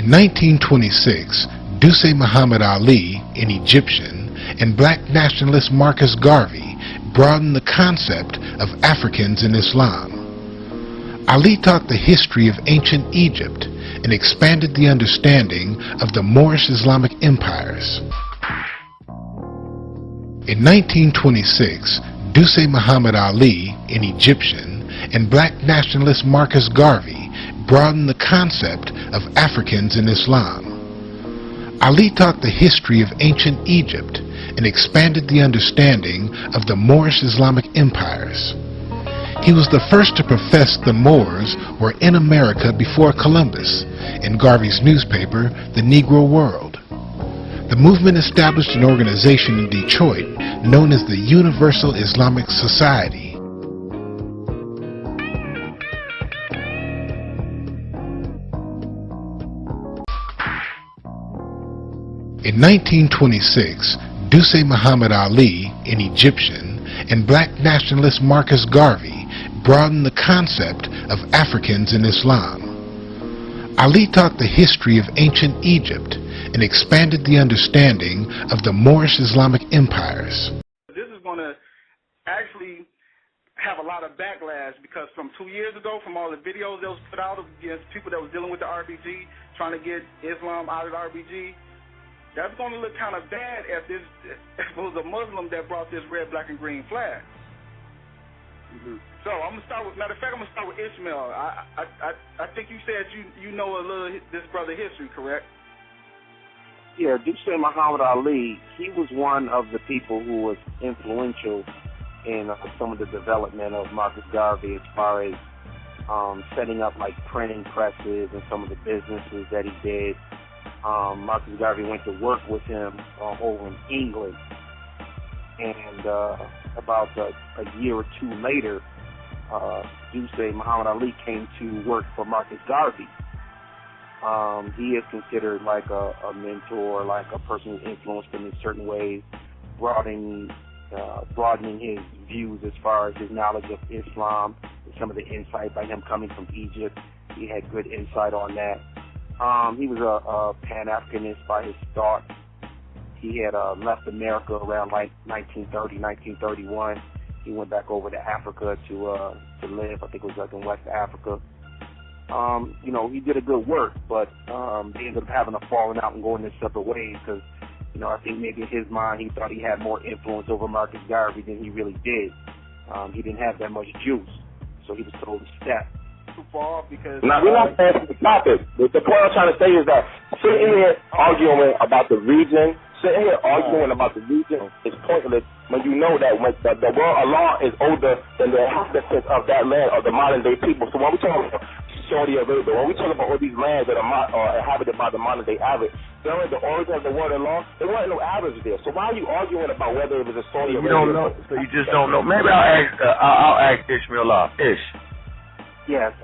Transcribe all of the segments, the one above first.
In 1926, Duse Muhammad Ali, an Egyptian, and black nationalist Marcus Garvey broadened the concept of Africans in Islam. Ali taught the history of ancient Egypt and expanded the understanding of the Moorish Islamic empires. In 1926, Duse Muhammad Ali, an Egyptian, and black nationalist Marcus Garvey broadened the concept of Africans in Islam. Ali taught the history of ancient Egypt and expanded the understanding of the Moorish Islamic empires. He was the first to profess the Moors were in America before Columbus in Garvey's newspaper, The Negro World. The movement established an organization in Detroit known as the Universal Islamic Society. In 1926, Duse Muhammad Ali, an Egyptian, and black nationalist Marcus Garvey broadened the concept of Africans in Islam. Ali taught the history of ancient Egypt and expanded the understanding of the Moorish Islamic empires. This is going to actually have a lot of backlash because from 2 years ago, from all the videos that was put out against people that was dealing with the RBG, trying to get Islam out of the RBG, that's going to look kind of bad if it was a Muslim that brought this red, black, and green flag. So I'm gonna start with. Matter of fact, I'm gonna start with Ishmael. I think you said you know a little this brother history, correct? Yeah, Duse Muhammad Ali. He was one of the people who was influential in some of the development of Marcus Garvey as far as setting up like printing presses and some of the businesses that he did. Marcus Garvey went to work with him over in England, and about a year or two later, Duse Muhammad Ali came to work for Marcus Garvey. He is considered like a mentor, like a person who influenced him in certain ways, broadening his views as far as his knowledge of Islam, and some of the insight by him coming from Egypt. He had good insight on that. He was a Pan-Africanist by his thought. He had left America around like 1930, 1931. He went back over to Africa to live. I think it was like in West Africa. He did a good work, but they ended up having a falling out and going their separate ways because, I think maybe in his mind he thought he had more influence over Marcus Garvey than he really did. He didn't have that much juice, so he was told to step. Too far off because now, we're not saying the topic. The point I'm trying to say is that sitting here arguing about the region, is pointless when you know that when the world Allah is older than the inhabitants of that land or the modern day people. So when we talk about Saudi Arabia, when we talk about all these lands that are inhabited by the modern day Arabs, during the origin of the word Allah, there weren't no Arabs there. So why are you arguing about whether it was a Saudi Arabia? You don't know, so you just don't know. Maybe I'll ask Ishmael Ish. Yes.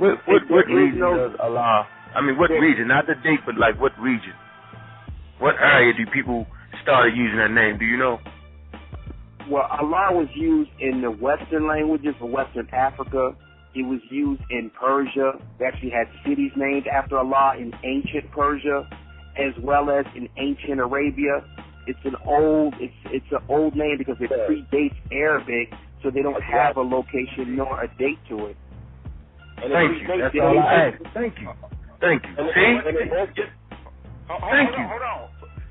What region does Allah? I mean, what region? Not the date, but like what region? What area do people start using that name? Do you know? Well, Allah was used in the Western languages for Western Africa. It was used in Persia. They actually had cities named after Allah in ancient Persia, as well as in ancient Arabia. It's an old name because it predates Arabic, so they don't have a location nor a date to it. And thank you. That's all I asked. Thank you. See?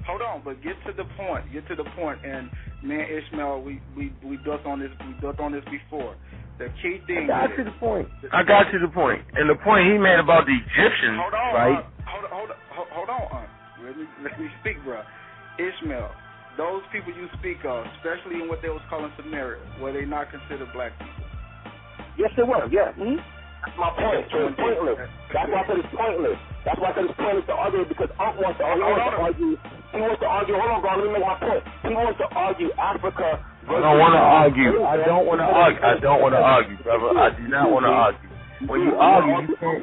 Hold on, but get to the point. And me and Ishmael, we built on this before. The key thing I got to the point. And the point he made about the Egyptians, right? Hold on. Let me speak, bro. Ishmael, those people you speak of, especially in what they was calling Samaria, were they not considered black people? Yes, they were. Yeah. Mm-hmm. That's my point. So it's pointless. That's why I said it's pointless. That's why I said it's pointless to argue because Unc wants to argue. He wants to argue. Hold on, bro. Let me make my point. He wants to argue Africa. I don't want to argue. I don't want to argue, brother. I do not want to argue. When you argue, you can't.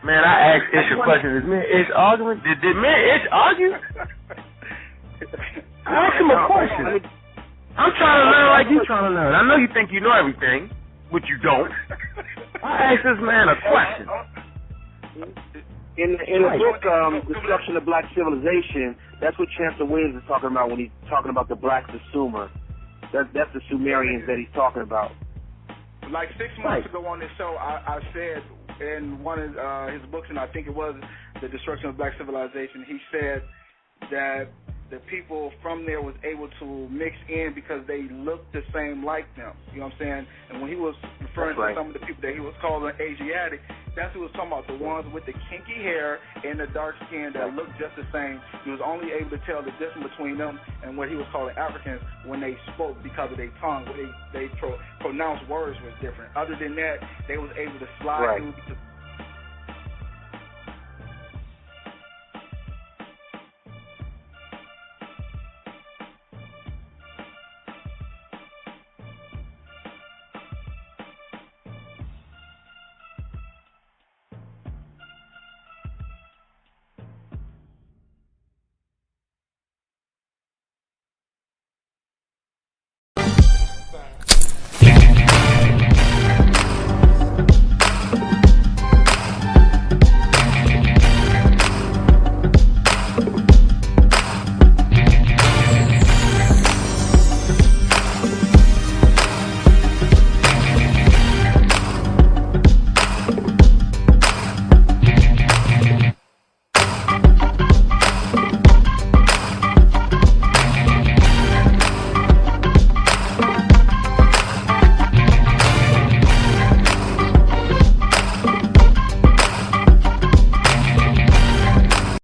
Man, I asked Ish a question. Is me and Ish arguing? Did me and Ish argue? I asked him a question. I'm trying to learn like you're trying to learn. I know you think you know everything, but you don't. I asked this man a question. In the book, Destruction of Black Civilization, that's what Chancellor Williams is talking about when he's talking about the black Sumer. That's the Sumerians that he's talking about. Like 6 months ago on this show, I said in one of his books, and I think it was The Destruction of Black Civilization, he said that the people from there was able to mix in because they looked the same like them. You know what I'm saying? And when he was referring to some of the people that he was calling Asiatic, that's who he was talking about, the ones with the kinky hair and the dark skin that looked just the same. He was only able to tell the difference between them and what he was calling Africans when they spoke because of their tongue, where they pronounced words was different. Other than that, they was able to slide through